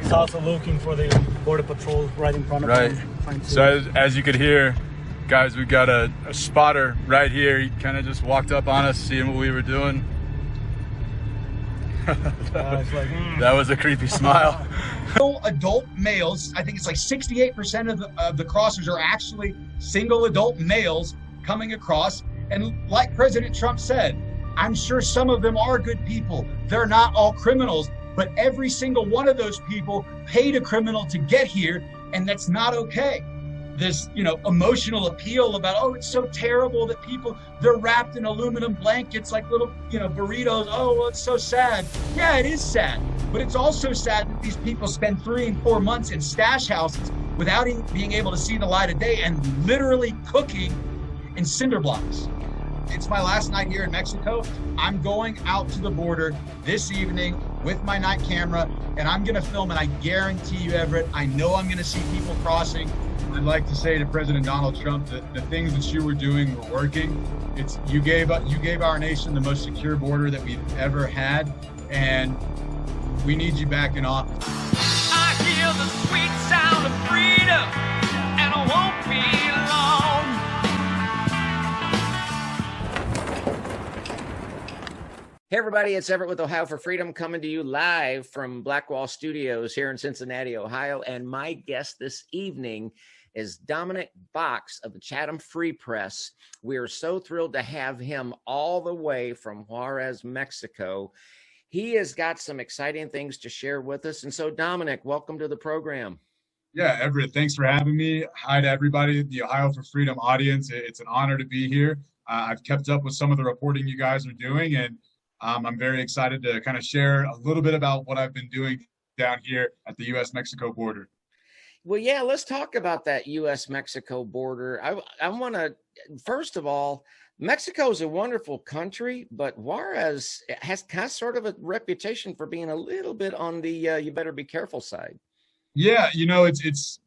He's also looking for the border patrol right in front of him. Right. So as you could hear, guys, we got a spotter right here. He kind of just walked up on us, seeing what we were doing. That was a creepy smile. Adult males, I think it's like 68% of the crossers are actually single adult males coming across. And like President Trump said, I'm sure some of them are good people. They're not all criminals, but every single one of those people paid a criminal to get here, and that's not okay. This, emotional appeal about, oh, it's so terrible that they're wrapped in aluminum blankets like little, burritos. Oh, well, it's so sad. Yeah, it is sad. But it's also sad that these people spend 3 and 4 months in stash houses without even being able to see the light of day and literally cooking in cinder blocks. It's my last night here in Mexico. I'm going out to the border this evening with my night camera, and I'm going to film, and I guarantee you, Everett, I know I'm going to see people crossing. I'd like to say to President Donald Trump that the things that you were doing were working. You gave our nation the most secure border that we've ever had, and we need you back in office. I hear the sweet sound of freedom, and I won't be long. Hey everybody, it's Everett with Ohio for Freedom, coming to you live from Blackwall Studios here in Cincinnati, Ohio. And my guest this evening is Dominic Box of the Chatham Free Press. We are so thrilled to have him all the way from Juarez, Mexico. He has got some exciting things to share with us. And so, Dominic, welcome to the program. Yeah, Everett, thanks for having me. Hi to everybody, the Ohio for Freedom audience. It's an honor to be here. I've kept up with some of the reporting you guys are doing, and I'm very excited to kind of share a little bit about what I've been doing down here at the U.S.-Mexico border. Well, yeah, let's talk about that U.S.-Mexico border. I want to, first of all, Mexico is a wonderful country, but Juarez has kind of sort of a reputation for being a little bit on the you better be careful side. Yeah, it's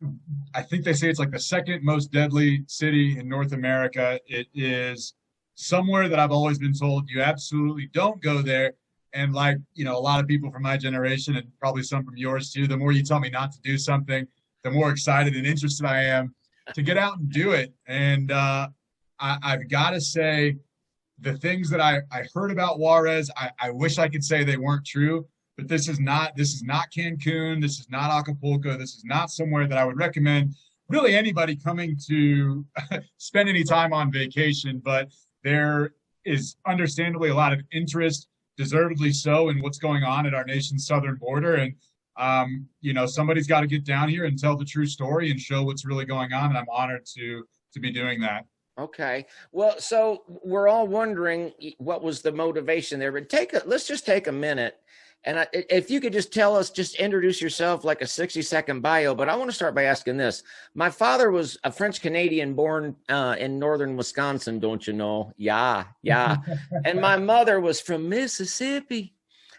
I think they say it's like the second most deadly city in North America. It is somewhere that I've always been told you absolutely don't go there. And like, a lot of people from my generation, and probably some from yours too, the more you tell me not to do something, the more excited and interested I am to get out and do it. And I've got to say, the things that I heard about Juarez, I wish I could say they weren't true, but this is not Cancun. This is not Acapulco. This is not somewhere that I would recommend really anybody coming to spend any time on vacation. But there is understandably a lot of interest, deservedly so, in what's going on at our nation's southern border. And somebody's got to get down here and tell the true story and show what's really going on. And I'm honored to be doing that. Okay. Well, so we're all wondering what was the motivation there, but let's just take a minute. And if you could just tell us, just introduce yourself like a 60-second bio. But I want to start by asking this. My father was a French Canadian born in northern Wisconsin, don't you know? Yeah. And my mother was from Mississippi.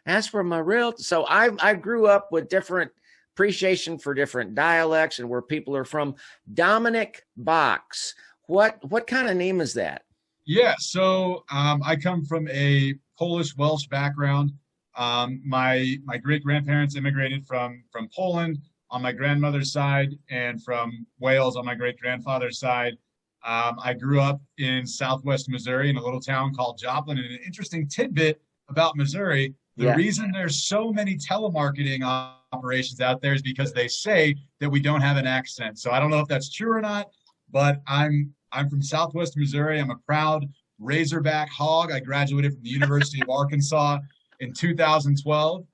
That's where my real. So I grew up with different appreciation for different dialects and where people are from. Dominic Box. What kind of name is that? Yeah, so I come from a Polish-Welsh background. My great-grandparents immigrated from Poland on my grandmother's side and from Wales on my great-grandfather's side. I grew up in southwest Missouri in a little town called Joplin. And an interesting tidbit about Missouri, the reason there's so many telemarketing operations out there is because they say that we don't have an accent. So I don't know if that's true or not, but I'm from southwest Missouri. I'm a proud Razorback Hog. I graduated from the University of Arkansas in 2012.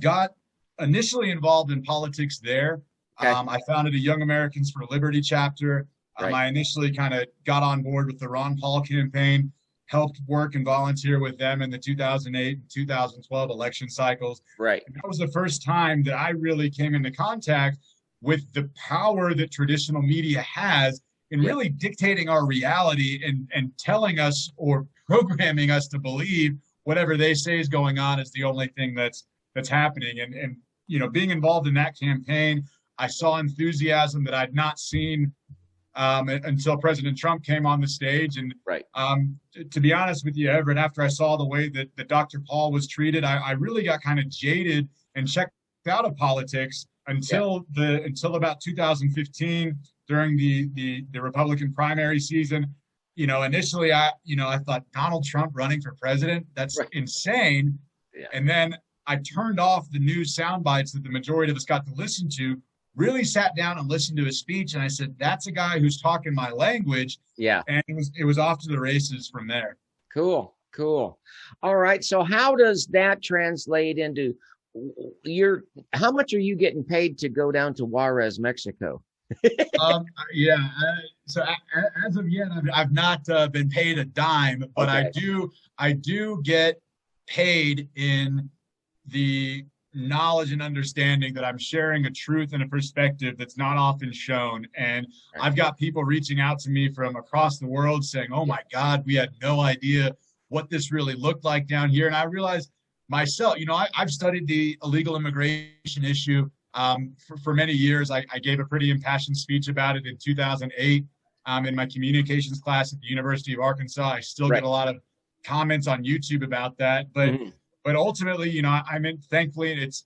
Got initially involved in politics there. Okay. I founded a Young Americans for Liberty chapter. Right. I initially kind of got on board with the Ron Paul campaign, helped work and volunteer with them in the 2008 and 2012 election cycles. Right. And that was the first time that I really came into contact with the power that traditional media has in really dictating our reality and telling us or programming us to believe whatever they say is going on is the only thing that's happening. And being involved in that campaign, I saw enthusiasm that I'd not seen until President Trump came on the stage. And to be honest with you, Everett, after I saw the way that Dr. Paul was treated, I really got kind of jaded and checked out of politics until about 2015 during the Republican primary season. You know, initially I thought Donald Trump running for president, that's insane. Yeah. And then I turned off the news sound bites that the majority of us got to listen to, really sat down and listened to his speech. And I said, that's a guy who's talking my language. Yeah. And it was off to the races from there. Cool. All right. So how does that translate into how much are you getting paid to go down to Juarez, Mexico? So as of yet, I've not been paid a dime, but okay. I do get paid in the knowledge and understanding that I'm sharing a truth and a perspective that's not often shown. And I've got people reaching out to me from across the world saying, oh my God, we had no idea what this really looked like down here. And I realized myself, I've studied the illegal immigration issue for many years. I gave a pretty impassioned speech about it in 2008 in my communications class at the University of Arkansas. I still get a lot of comments on YouTube about that, but ultimately, thankfully, it's,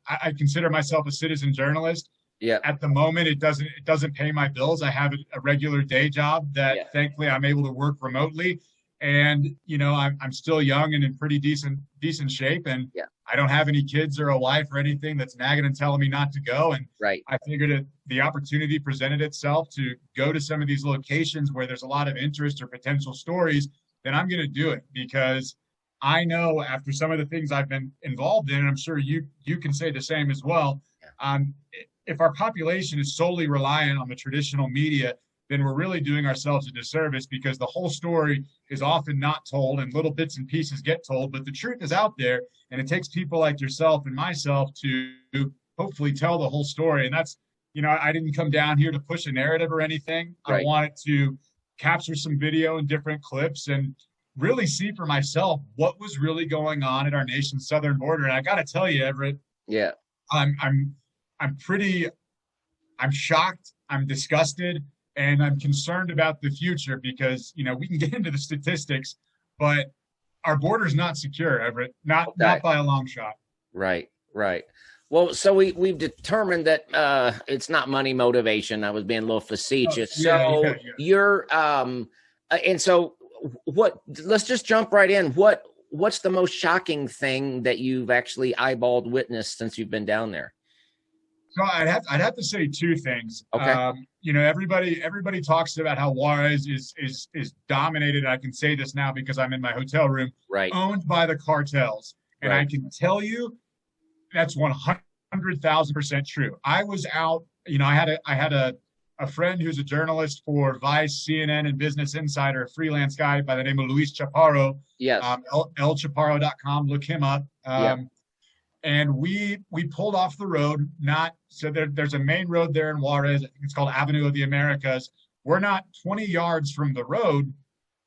I consider myself a citizen journalist. Yeah. At the moment, it doesn't pay my bills. I have a regular day job that thankfully I'm able to work remotely. And, I'm still young and in pretty decent shape. And I don't have any kids or a wife or anything that's nagging and telling me not to go. And I figured the opportunity presented itself to go to some of these locations where there's a lot of interest or potential stories, then I'm going to do it, because I know after some of the things I've been involved in, and I'm sure you can say the same as well, if our population is solely reliant on the traditional media, then we're really doing ourselves a disservice, because the whole story is often not told and little bits and pieces get told, but the truth is out there, and it takes people like yourself and myself to hopefully tell the whole story. And that's, I didn't come down here to push a narrative or anything. I wanted to capture some video and different clips and really see for myself what was really going on at our nation's southern border. And I got to tell you, Everett, I'm shocked, I'm disgusted, and I'm concerned about the future, because, we can get into the statistics, but our border's not secure, Everett, not by a long shot. Right. Well, so we've determined that it's not money motivation. I was being a little facetious. You're and so let's just jump right in. What's the most shocking thing that you've actually eyeballed, witnessed since you've been down there? So I'd have to say two things. Okay. Everybody talks about how Juarez is dominated. I can say this now because I'm in my hotel room, owned by the cartels. And I can tell you that's 100,000% true. I was out, I had a friend who's a journalist for Vice, CNN, and Business Insider, a freelance guy by the name of Luis Chaparro. Yes. lchaparro.com, look him up. And we pulled off the road, there's a main road there in Juarez. I think it's called Avenue of the Americas. We're not 20 yards from the road,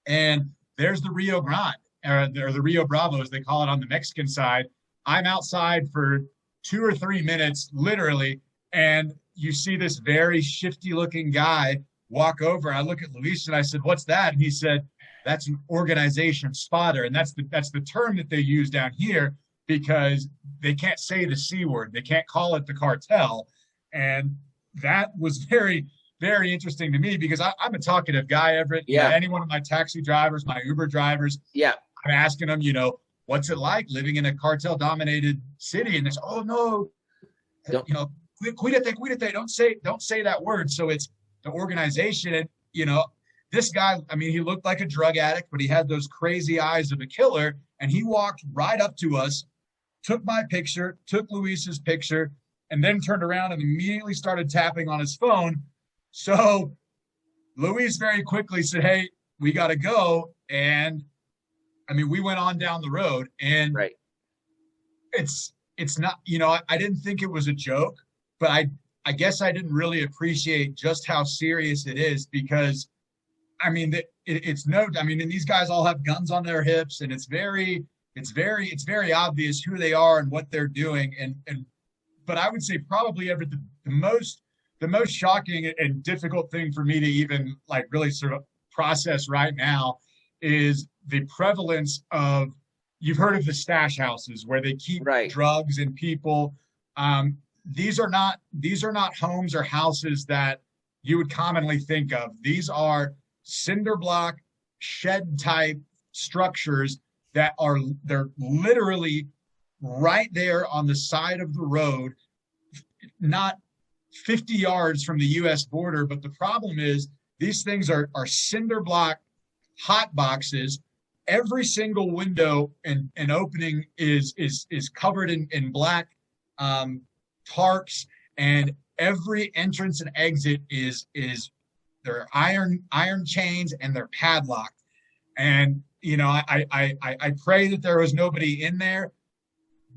and there's the Rio Grande, or the Rio Bravo, as they call it on the Mexican side. I'm outside for 2 or 3 minutes, literally, and you see this very shifty-looking guy walk over. I look at Luis and I said, "What's that?" And he said, "That's an organization spotter," and that's the term that they use down here, because they can't say the C word. They can't call it the cartel. And that was very, very interesting to me, because I'm a talkative guy, Everett. Yeah. Any one of my taxi drivers, my Uber drivers, I'm asking them, what's it like living in a cartel-dominated city? And they say, "Oh, no, cuídate, don't say that word." So it's the organization. And, this guy, he looked like a drug addict, but he had those crazy eyes of a killer. And he walked right up to us, took my picture, took Luis's picture, and then turned around and immediately started tapping on his phone. So Luis very quickly said, "Hey, we got to go." And we went on down the road, and it's not, I didn't think it was a joke, but I guess I didn't really appreciate just how serious it is, because it's and these guys all have guns on their hips, and it's very obvious who they are and what they're doing. But I would say probably the most shocking and difficult thing for me to even really sort of process right now is the prevalence of, you've heard of the stash houses where they keep drugs and people. These are not homes or houses that you would commonly think of. These are cinder block shed type structures that they're literally right there on the side of the road, not 50 yards from the U.S. border. But the problem is these things are cinder block hot boxes. Every single window and opening is covered in black tarps, and every entrance and exit is they're iron chains, and they're padlocked. And I pray that there was nobody in there,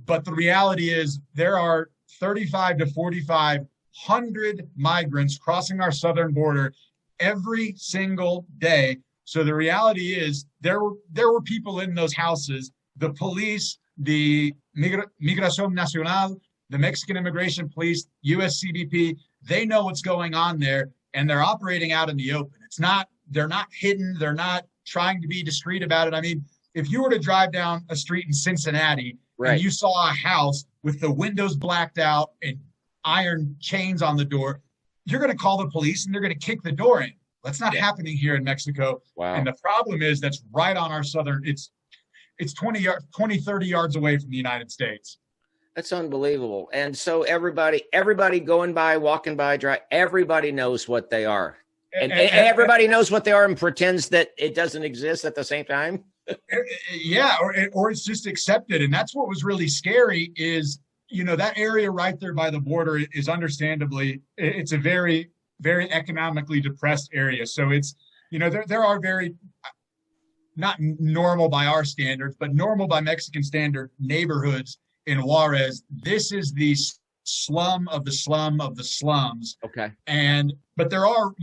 but the reality is there are 35 to 4,500 migrants crossing our southern border every single day. So the reality is there were people in those houses. The police, the Migración Nacional, the Mexican Immigration Police, US CBP, they know what's going on there, and they're operating out in the open. They're not hidden. They're not trying to be discreet about it. I mean, if you were to drive down a street in Cincinnati and you saw a house with the windows blacked out and iron chains on the door, you're going to call the police and they're going to kick the door in. That's not happening here in Mexico. Wow. And the problem is that's right on our southern, it's 20, 30 yards away from the United States. That's unbelievable. And so everybody going by, walking by, everybody knows what they are. And everybody knows what they are and pretends that it doesn't exist at the same time. Yeah, or it's just accepted. And that's what was really scary is, that area right there by the border is understandably, it's a very, very economically depressed area. So it's, there are very, not normal by our standards, but normal by Mexican standard neighborhoods in Juarez. This is the slum of the slum of the slums. Okay. But there are,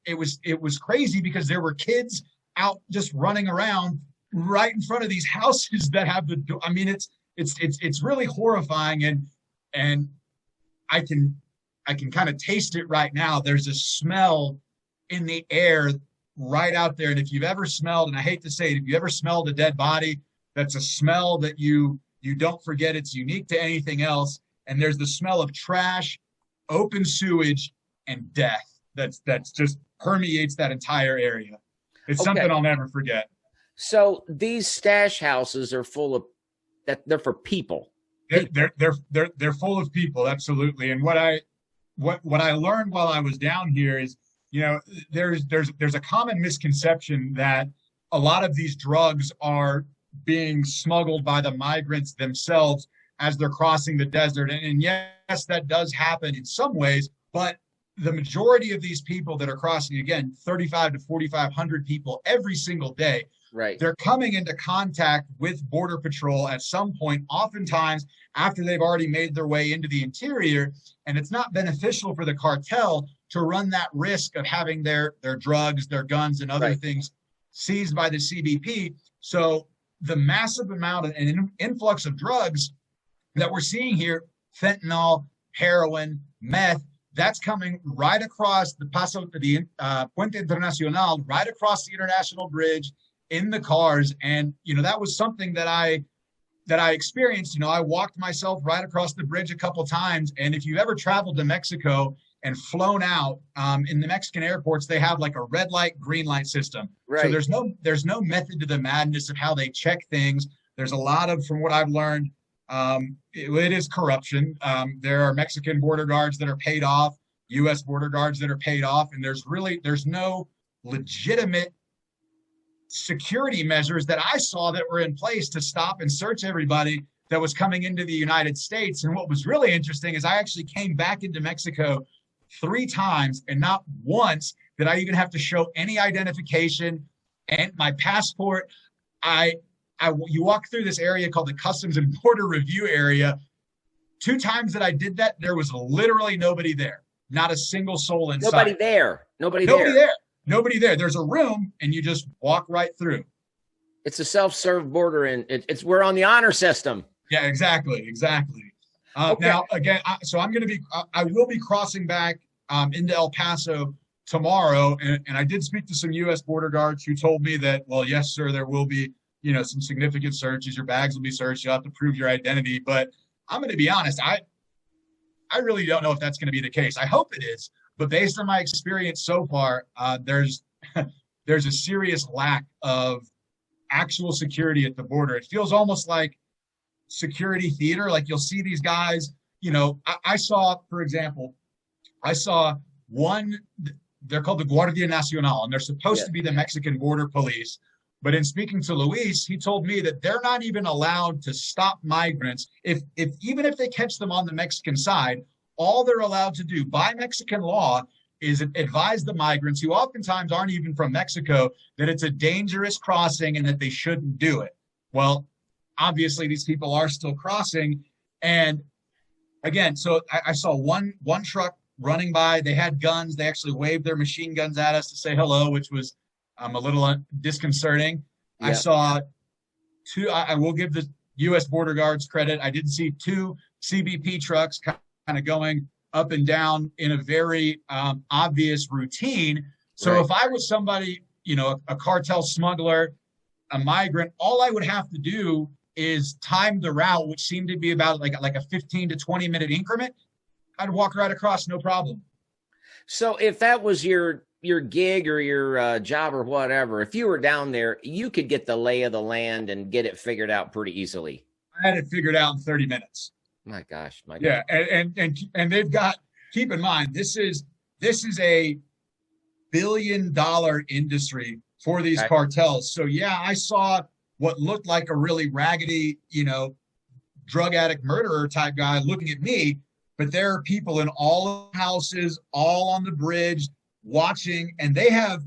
it was crazy because there were kids out just running around right in front of these houses that have the door. I mean, it's really horrifying. And I can kind of taste it right now. There's a smell in the air right out there. And if you've ever smelled, and I hate to say it, if you ever smelled a dead body, that's a smell that you don't forget. It's unique to anything else. And there's the smell of trash, open sewage, and death. That's just permeates that entire area. It's something I'll never forget. So these stash houses are full of they're for people. They're full of people, absolutely. And what I learned while I was down here is, there's a common misconception that a lot of these drugs are being smuggled by the migrants themselves as they're crossing the desert. And yes, that does happen in some ways, but the majority of these people that are crossing, again, 35 to 4,500 people every single day, right? They're coming into contact with Border Patrol at some point, oftentimes after they've already made their way into the interior. And it's not beneficial for the cartel to run that risk of having their drugs, their guns, and other things seized by the CBP. So the massive amount of an influx of drugs that we're seeing here, fentanyl, heroin, meth, that's coming right across the Puente Internacional, right across the international bridge in the cars. And, that was something that I experienced. I walked myself right across the bridge a couple times. And if you've ever traveled to Mexico and flown out, in the Mexican airports, they have like a red light, green light system. Right. So there's no method to the madness of how they check things. There's a lot of, from what I've learned, it is corruption. There are Mexican border guards that are paid off, U.S. border guards that are paid off, and there's no legitimate security measures that I saw that were in place to stop and search everybody that was coming into the United States. And what was really interesting is I actually came back into Mexico 3 times, and not once did I even have to show any identification and my passport. You walk through this area called the Customs and Border Review area. 2 times that I did that, there was literally nobody there. Not a single soul inside. Nobody there. There's a room, and you just walk right through. It's a self-serve border, and we're on the honor system. Yeah, exactly. Now, again, I will be crossing back into El Paso tomorrow, and I did speak to some U.S. border guards who told me that, well, yes, sir, there will be some significant searches. Your bags will be searched. You'll have to prove your identity. But I'm going to be honest. I really don't know if that's going to be the case. I hope it is, but based on my experience so far, there's there's a serious lack of actual security at the border. It feels almost like security theater. Like you'll see these guys, you know, I saw, for example, I saw one, they're called the Guardia Nacional, and they're supposed to be the Mexican border police. But in speaking to Luis, he told me that they're not even allowed to stop migrants. Even if they catch them on the Mexican side, all they're allowed to do by Mexican law is advise the migrants, who oftentimes aren't even from Mexico, that it's a dangerous crossing and that they shouldn't do it. Well, obviously these people are still crossing. And again, so I saw one truck running by. They had guns. They actually waved their machine guns at us to say hello, which was a little disconcerting. Yeah. I saw two, I will give the U.S. border guards credit. I did see two CBP trucks kind of going up and down in a very obvious routine. So if I was somebody, you know, a cartel smuggler, a migrant, all I would have to do is time the route, which seemed to be about like a 15 to 20 minute increment. I'd walk right across, no problem. So if that was your gig or your job or whatever, if you were down there, you could get the lay of the land and get it figured out pretty easily. I had it figured out in 30 minutes. My gosh. Yeah. And they've got, keep in mind, this is a billion-dollar industry for these cartels. So yeah, I saw what looked like a really raggedy, you know, drug addict murderer type guy looking at me, but there are people in all houses, all on the bridge, watching, and they have,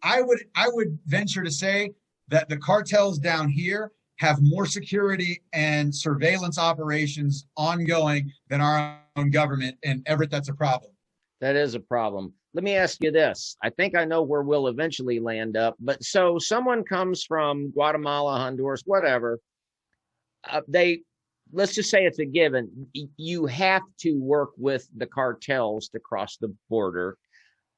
I would venture to say that the cartels down here have more security and surveillance operations ongoing than our own government. And Everett, that's a problem. That is a problem. Let me ask you this. I think I know where we'll eventually land up, but so someone comes from Guatemala, Honduras, whatever. Let's just say it's a given. You have to work with the cartels to cross the border.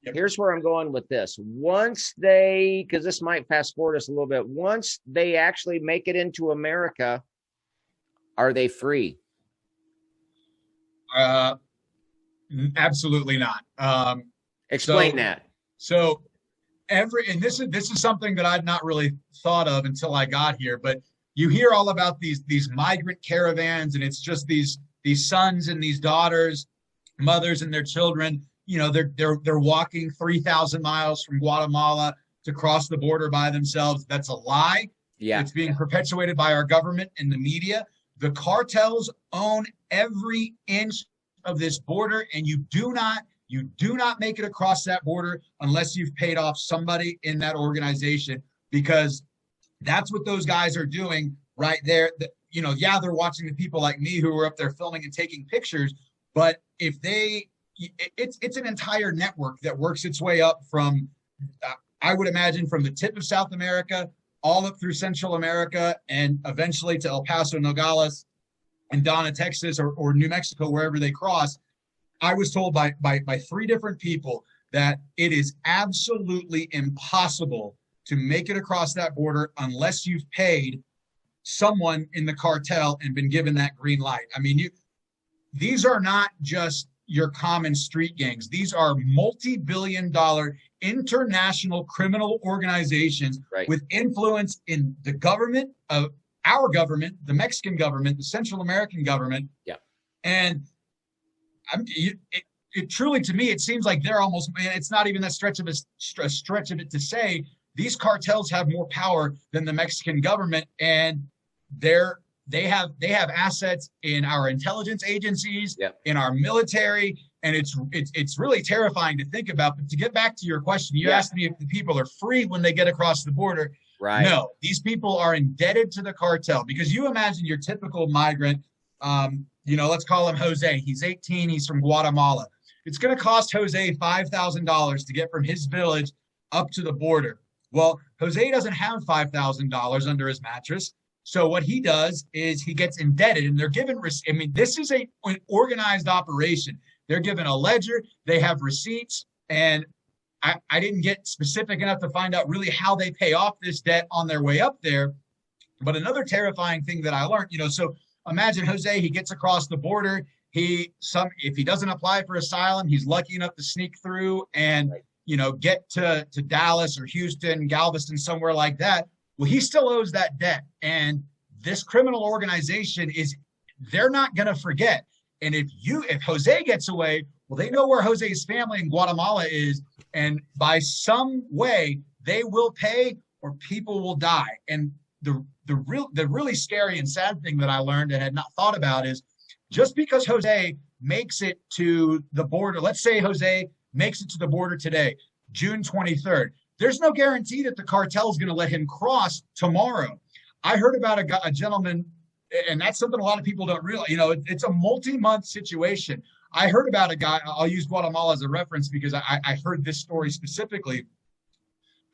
Yep. Here's where I'm going with this. Once they, because this might fast forward us a little bit, once they actually make it into America, are they free? Absolutely not. Explain that. So and this is something that I'd not really thought of until I got here, but you hear all about these migrant caravans, and it's just these sons and these daughters, mothers and their children. You know, they're walking 3,000 miles from Guatemala to cross the border by themselves. That's a lie. Yeah. It's being perpetuated by our government and the media. The cartels own every inch of this border, and you do not make it across that border unless you've paid off somebody in that organization, because that's what those guys are doing right there. You know, yeah, they're watching the people like me who are up there filming and taking pictures, but if it's an entire network that works its way up from, I would imagine, from the tip of South America all up through Central America and eventually to El Paso, Nogales, and Donde, Texas, or New Mexico, wherever they cross. I was told by three different people that it is absolutely impossible to make it across that border unless you've paid someone in the cartel and been given that green light. I mean, these are not just your common street gangs. These are multi-billion-dollar international criminal organizations with influence in the government of our government, the Mexican government, the Central American government. Yeah. And it truly, to me, it seems like they're almost, it's not even that stretch of it to say these cartels have more power than the Mexican government, and they have assets in our intelligence agencies, in our military, and it's really terrifying to think about. But to get back to your question, you asked me if the people are free when they get across the border. Right. No, these people are indebted to the cartel, because you imagine your typical migrant, you know, let's call him Jose. He's 18. He's from Guatemala. It's going to cost Jose $5,000 to get from his village up to the border. Well, Jose doesn't have $5,000 under his mattress. So what he does is he gets indebted, and they're given, I mean, this is an organized operation. They're given a ledger, they have receipts, and I didn't get specific enough to find out really how they pay off this debt on their way up there. But another terrifying thing that I learned, you know, so imagine Jose, he gets across the border, if he doesn't apply for asylum, he's lucky enough to sneak through and get to Dallas or Houston, Galveston, somewhere like that. Well, he still owes that debt, and this criminal organization they're not going to forget. And if Jose gets away, well, they know where Jose's family in Guatemala is, and by some way they will pay or people will die. And the really scary and sad thing that I learned and had not thought about is, just because Jose makes it to the border, let's say Jose makes it to the border today, June 23rd, there's no guarantee that the cartel is going to let him cross tomorrow. I heard about a gentleman, and that's something a lot of people don't realize. It's a multi-month situation. I heard about a guy, I'll use Guatemala as a reference because I heard this story specifically.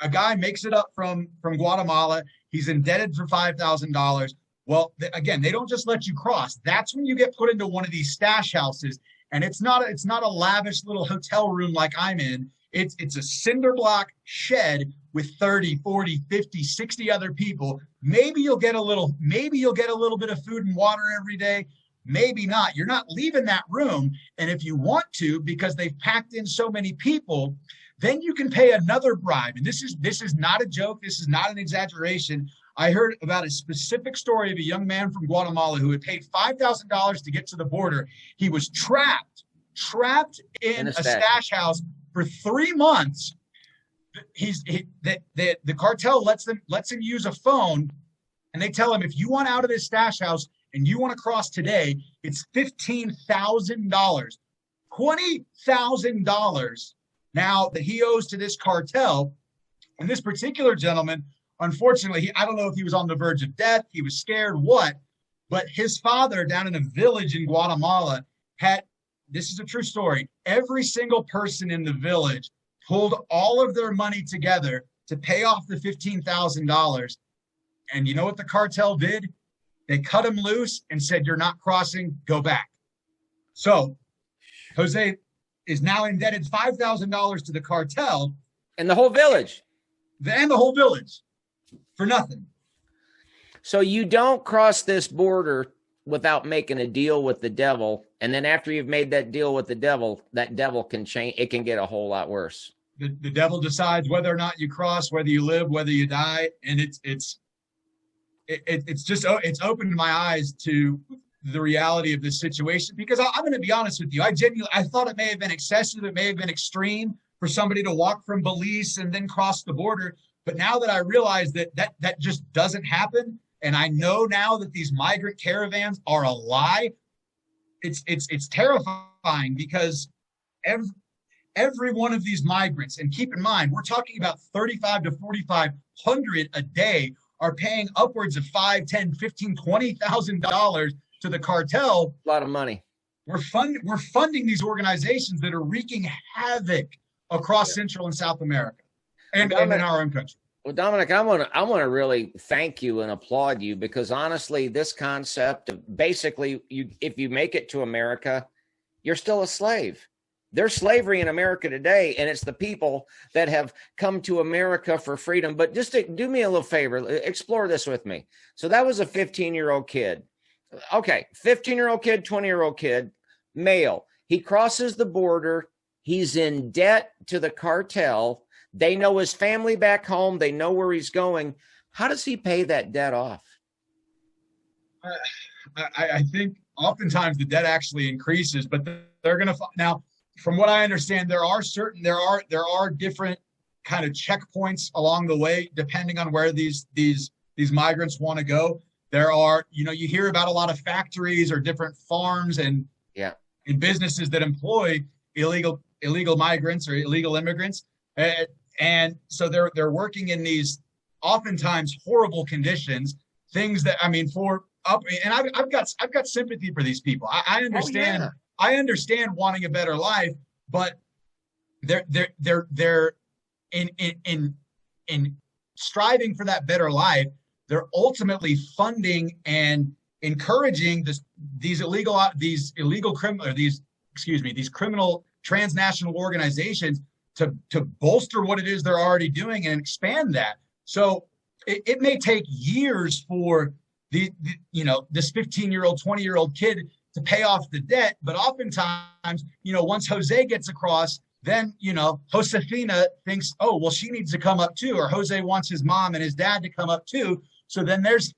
A guy makes it up from Guatemala. He's indebted for $5,000. Well, again, they don't just let you cross. That's when you get put into one of these stash houses. And it's not a lavish little hotel room like I'm in. It's a cinder block shed with 30, 40, 50, 60 other people. Maybe you'll get a little bit of food and water every day. Maybe not. You're not leaving that room. And if you want to, because they've packed in so many people, then you can pay another bribe. And this is not a joke. This is not an exaggeration. I heard about a specific story of a young man from Guatemala who had paid $5,000 to get to the border. He was trapped in a stash house for 3 months. The cartel lets him use a phone, and they tell him, if you want out of this stash house and you want to cross today, it's $15,000, $20,000 now that he owes to this cartel. And this particular gentleman, unfortunately, I don't know if he was on the verge of death, he was scared, what, but his father down in a village in Guatemala this is a true story, every single person in the village pulled all of their money together to pay off the $15,000. And you know what the cartel did? They cut him loose and said, you're not crossing, go back. So Jose is now indebted $5,000 to the cartel. And the whole village. And the whole village for nothing. So you don't cross this border without making a deal with the devil. And then after you've made that deal with the devil, that devil can change. It can get a whole lot worse. The devil decides whether or not you cross, whether you live, whether you die. And it's opened my eyes to the reality of this situation, because I'm going to be honest with you. I thought it may have been excessive. It may have been extreme for somebody to walk from Belize and then cross the border. But now that I realize that just doesn't happen, and I know now that these migrant caravans are a lie, it's terrifying, because every one of these migrants, and keep in mind, we're talking about 3,500 to 4,500 a day, are paying upwards of $5,000, $10,000, $15,000, $20,000 to the cartel. A lot of money. We're funding these organizations that are wreaking havoc across Central and South America and in our own country. Well, Dominic, I want to really thank you and applaud you, because honestly, this concept of basically if you make it to America, you're still a slave. There's slavery in America today, and it's the people that have come to America for freedom. But just do me a little favor, explore this with me. So that was a 15-year-old kid. Okay, 15-year-old kid, 20-year-old kid, male. He crosses the border. He's in debt to the cartel. They know his family back home. They know where he's going. How does he pay that debt off? I think oftentimes the debt actually increases, but they're going to now. From what I understand, there are different kind of checkpoints along the way, depending on where these migrants want to go. There are, you hear about a lot of factories or different farms and businesses that employ illegal migrants or illegal immigrants. And so they're working in these oftentimes horrible conditions, things that, and I've got sympathy for these people. I understand. Oh, yeah. I understand wanting a better life, but they're in striving for that better life. They're ultimately funding and encouraging these criminal transnational organizations to bolster what it is they're already doing and expand that. So it may take years for this 15-year-old, 20-year-old kid to pay off the debt. But oftentimes, once Jose gets across, then, Josefina thinks, oh, well, she needs to come up too, or Jose wants his mom and his dad to come up too. So then there's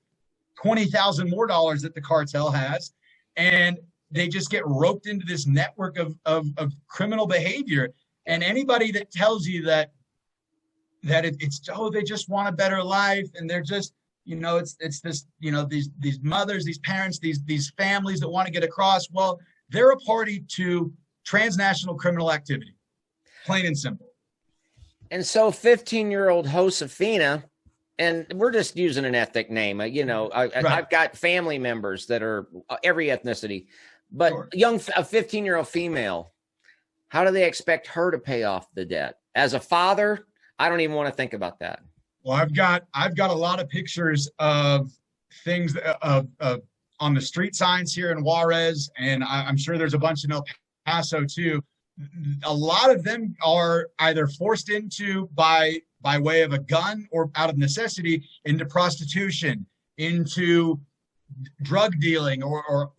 $20,000 more that the cartel has, and they just get roped into this network of criminal behavior. And anybody that tells you that it's they just want a better life, and they're just, it's this, these mothers, these parents, these families that want to get across, well, they're a party to transnational criminal activity, plain and simple. And so 15-year-old Josefina, and we're just using an ethnic name, I've got family members that are every ethnicity, but sure. A 15-year-old female, how do they expect her to pay off the debt? As a father, I don't even want to think about that. Well, I've got a lot of pictures of things on the street signs here in Juarez, and I'm sure there's a bunch in El Paso too. A lot of them are either forced into by way of a gun or out of necessity into prostitution, into drug dealing, or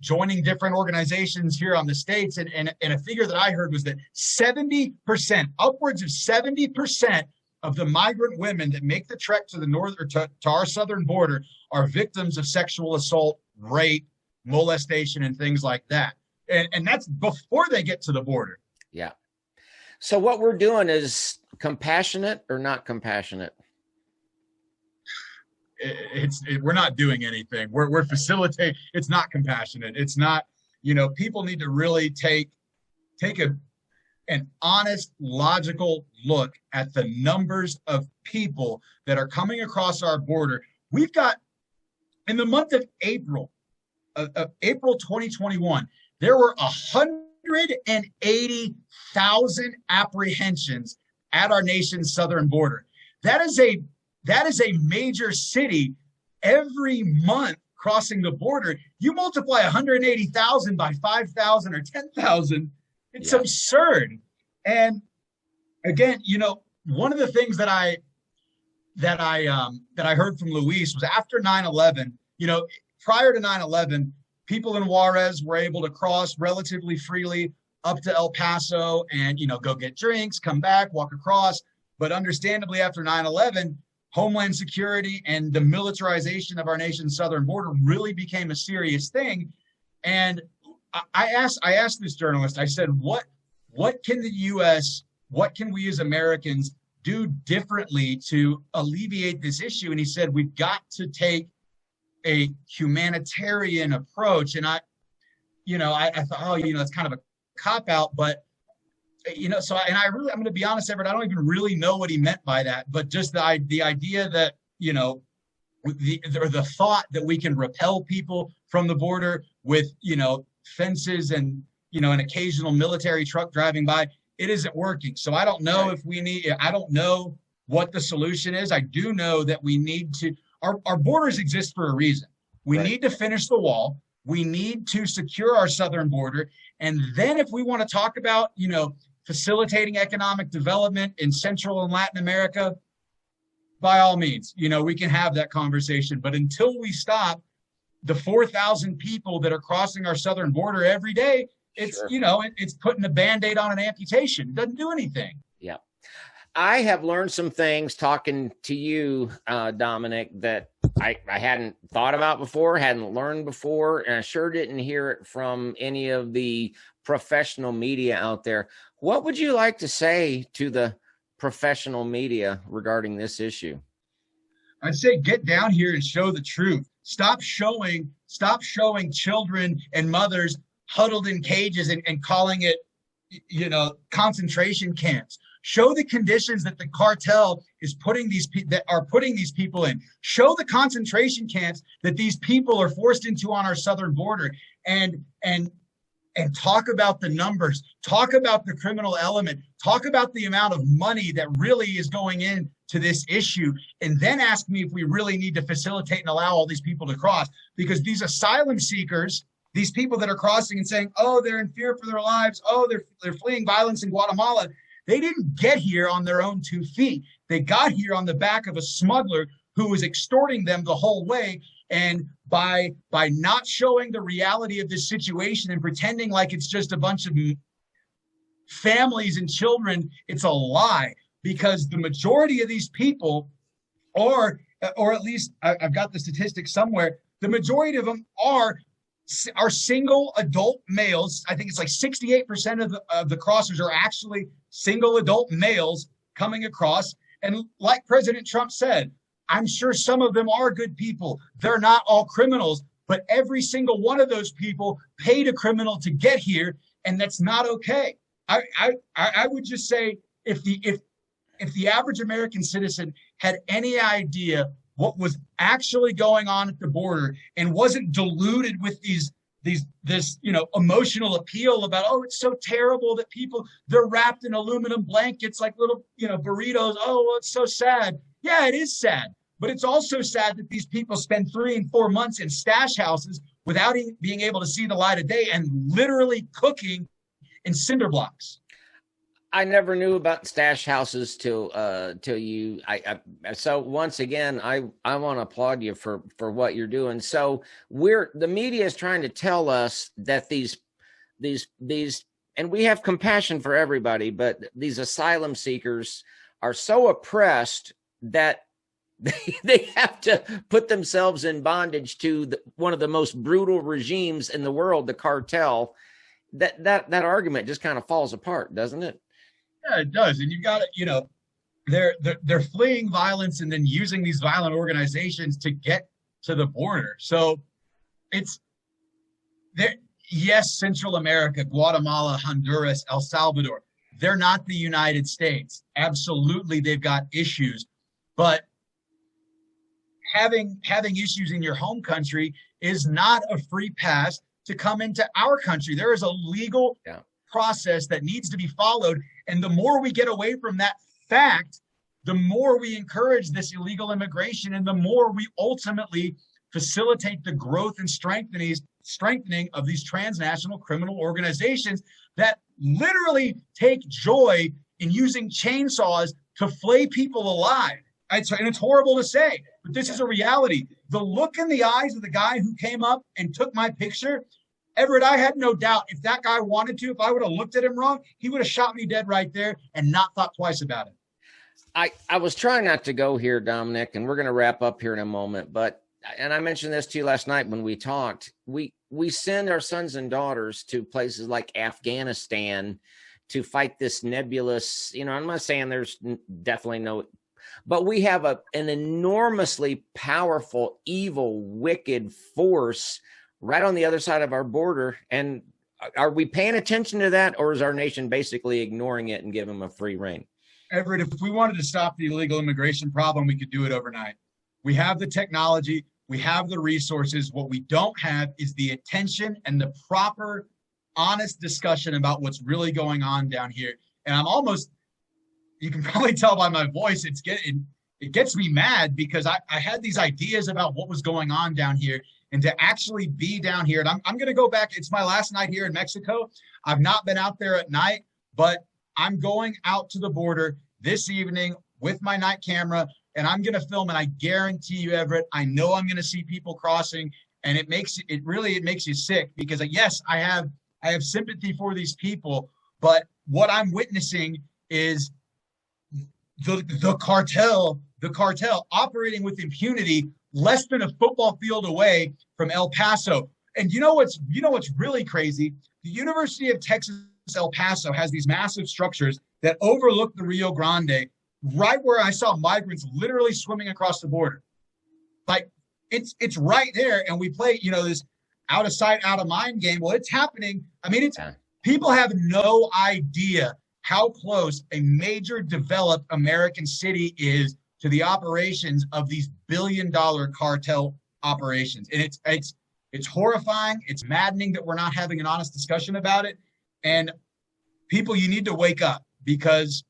joining different organizations here on the States. And a figure that I heard was that 70%, upwards of 70% of the migrant women that make the trek to the north or to our southern border are victims of sexual assault, rape, molestation, and things like that. And that's before they get to the border. Yeah. So what we're doing is compassionate or not compassionate? We're not doing anything. We're facilitating. It's not compassionate. It's not, people need to really take an honest, logical look at the numbers of people that are coming across our border. We've got, in the month of April 2021, there were 180,000 apprehensions at our nation's southern border. That is a major city every month crossing the border. You multiply 180,000 by 5,000 or 10,000, it's absurd. And again, one of the things that I heard from Luis was after 9/11, prior to 9/11, people in Juarez were able to cross relatively freely up to El Paso and, go get drinks, come back, walk across. But understandably, after 9/11, Homeland Security and the militarization of our nation's southern border really became a serious thing. And I asked this journalist, I said, what can the U.S., what can we as Americans do differently to alleviate this issue? And he said, we've got to take a humanitarian approach. And I thought, it's kind of a cop out, but I'm going to be honest, Everett, I don't even really know what he meant by that, but just the idea that, the thought that we can repel people from the border with, fences and, an occasional military truck driving by, it isn't working. So I don't know I don't know what the solution is. I do know that we need to, our borders exist for a reason. We need to finish the wall. We need to secure our southern border. And then if we want to talk about, facilitating economic development in Central and Latin America, by all means, we can have that conversation. But until we stop the 4,000 people that are crossing our southern border every day, it's, it's putting a Band-Aid on an amputation. It doesn't do anything. Yeah. I have learned some things talking to you, Dominic, that I hadn't thought about before, hadn't learned before, and I sure didn't hear it from any of the professional media out there. What would you like to say to the professional media regarding this issue? I'd say get down here and show the truth. Stop showing children and mothers huddled in cages and calling it, concentration camps. Show the conditions that the cartel is putting these people in. Show the concentration camps that these people are forced into on our southern border, and talk about the numbers, talk about the criminal element, talk about the amount of money that really is going into this issue, and then ask me if we really need to facilitate and allow all these people to cross. Because these asylum seekers, these people that are crossing and saying, oh, they're in fear for their lives, oh, they're fleeing violence in Guatemala, they didn't get here on their own 2 feet. They got here on the back of a smuggler who was extorting them the whole way. And by not showing the reality of this situation and pretending like it's just a bunch of families and children, it's a lie, because the majority of these people are, or at least I've got the statistics somewhere, the majority of them are single adult males. I think it's like 68% of the crossers are actually single adult males coming across. And like President Trump said, I'm sure some of them are good people. They're not all criminals, but every single one of those people paid a criminal to get here, and that's not okay. I would just say, if the average American citizen had any idea what was actually going on at the border and wasn't deluded with this emotional appeal about, oh, it's so terrible that people, they're wrapped in aluminum blankets like little burritos, oh, well, it's so sad. Yeah, it is sad, but it's also sad that these people spend 3 and 4 months in stash houses without being able to see the light of day and literally cooking in cinder blocks. I never knew about stash houses till you. So once again, I want to applaud you for what you're doing. So the media is trying to tell us that these, and we have compassion for everybody, but these asylum seekers are so oppressed that they have to put themselves in bondage to one of the most brutal regimes in the world, the cartel. That argument just kind of falls apart, doesn't it? Yeah, it does. And you've got to, they're fleeing violence and then using these violent organizations to get to the border. So it's there. Yes, Central America, Guatemala, Honduras, El Salvador, they're not the United States. Absolutely, they've got issues, but having issues in your home country is not a free pass to come into our country. There is a legal process that needs to be followed. And the more we get away from that fact, the more we encourage this illegal immigration, and the more we ultimately facilitate the growth and strengthening of these transnational criminal organizations that literally take joy in using chainsaws to flay people alive. And it's horrible to say, but this is a reality. The look in the eyes of the guy who came up and took my picture, Everett, I had no doubt if that guy wanted to, if I would have looked at him wrong, he would have shot me dead right there and not thought twice about it. I was trying not to go here, Dominic, and we're going to wrap up here in a moment, and I mentioned this to you last night when we talked, we send our sons and daughters to places like Afghanistan to fight this nebulous, I'm not saying there's definitely no, but we have an enormously powerful, evil, wicked force right on the other side of our border. And are we paying attention to that, or is our nation basically ignoring it and giving them a free rein? Everett, if we wanted to stop the illegal immigration problem, we could do it overnight. We have the technology, we have the resources. What we don't have is the attention and the proper, honest discussion about what's really going on down here. And I'm almost, you can probably tell by my voice, it gets me mad, because I had these ideas about what was going on down here, and to actually be down here. And I'm going to go back. It's my last night here in Mexico. I've not been out there at night, but I'm going out to the border this evening with my night camera, and I'm going to film. And I guarantee you, Everett, I know I'm going to see people crossing, and it makes you sick, because yes, I have sympathy for these people, but what I'm witnessing is the cartel operating with impunity less than a football field away from El Paso. And you know what's really crazy? The University of Texas El Paso has these massive structures that overlook the Rio Grande, right where I saw migrants literally swimming across the border. Like it's right there, and we play this out of sight, out of mind game. Well, it's happening. I mean, people have no idea how close a major developed American city is to the operations of these billion-dollar cartel operations. And it's horrifying. It's maddening that we're not having an honest discussion about it. And people, you need to wake up, because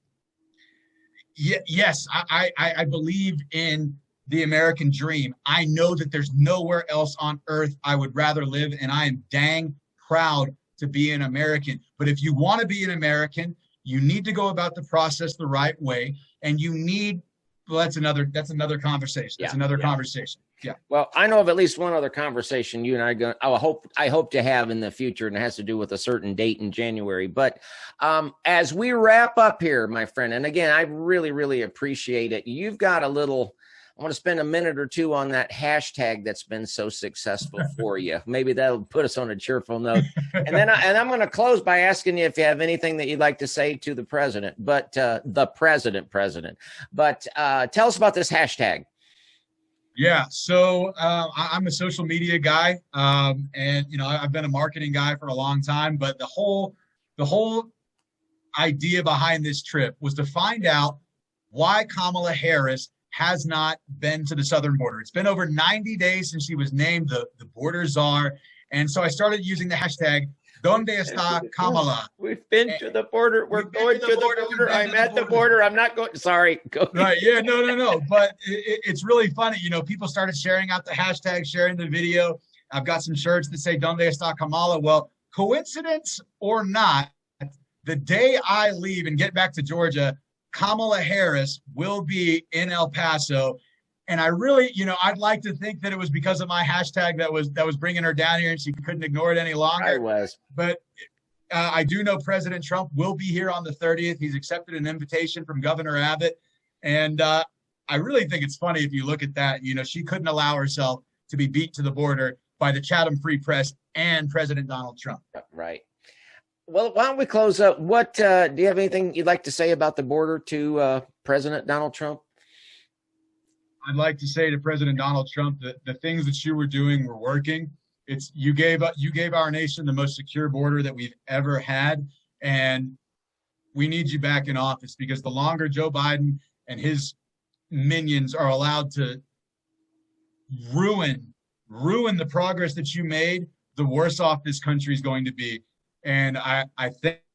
yes, I believe in the American dream. I know that there's nowhere else on earth I would rather live, and I am dang proud to be an American. But if you want to be an American, you need to go about the process the right way, and you need, Well, that's another conversation. That's another conversation. Yeah. Well, I know of at least one other conversation you and I hope to have in the future, and it has to do with a certain date in January. But as we wrap up here, my friend, and again, I really, really appreciate it. You've got a little. I want to spend a minute or two on that hashtag that's been so successful for you. Maybe that'll put us on a cheerful note. And then I'm going to close by asking you if you have anything that you'd like to say to the president, but the president. But tell us about this hashtag. Yeah, so I'm a social media guy, and I've been a marketing guy for a long time. But the whole idea behind this trip was to find out why Kamala Harris has not been to the southern border. It's been over 90 days since she was named the border czar. And so I started using the hashtag DONDE está Kamala. We've been to the border. We're going to the border. I'm at the border. I'm not going. Sorry. Go. Right. Yeah. No. But it's really funny. People started sharing out the hashtag, sharing the video. I've got some shirts that say DONDE está Kamala. Well, coincidence or not, the day I leave and get back to Georgia, Kamala Harris will be in El Paso. And I really, I'd like to think that it was because of my hashtag that was bringing her down here and she couldn't ignore it any longer. I was. But I do know President Trump will be here on the 30th. He's accepted an invitation from Governor Abbott. And I really think it's funny if you look at that. She couldn't allow herself to be beat to the border by the Chatham Free Press and President Donald Trump. Right. Well, why don't we close up? What do you have anything you'd like to say about the border to President Donald Trump? I'd like to say to President Donald Trump that the things that you were doing were working. You gave our nation the most secure border that we've ever had, and we need you back in office, because the longer Joe Biden and his minions are allowed to ruin the progress that you made, the worse off this country is going to be. And I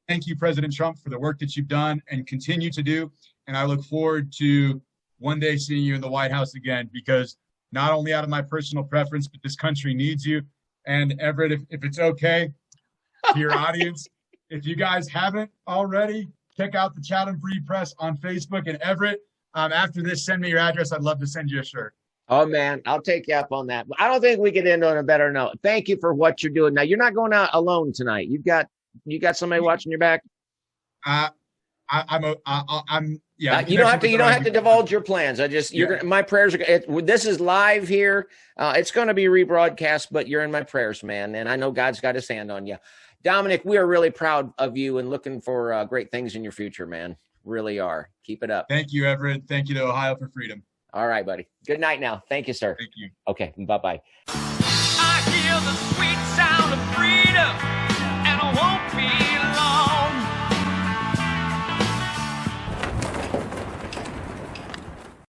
thank you, President Trump, for the work that you've done and continue to do. And I look forward to one day seeing you in the White House again, because not only out of my personal preference, but this country needs you. And Everett, if it's okay to your audience, if you guys haven't already, check out the Chatham Free Press on Facebook. And Everett, after this, send me your address. I'd love to send you a shirt. Oh, man, I'll take you up on that. I don't think we could end on a better note. Thank you for what you're doing. Now, you're not going out alone tonight. You got somebody watching your back? Yeah. You don't have to divulge your plans. My prayers are. This is live here. It's going to be rebroadcast, but you're in my prayers, man. And I know God's got his hand on you. Dominic, we are really proud of you and looking for great things in your future, man. Really are. Keep it up. Thank you, Everett. Thank you to Ohio for Freedom. All right, buddy. Good night now. Thank you, sir. Thank you. Okay. Bye-bye. I hear the sweet sound of freedom.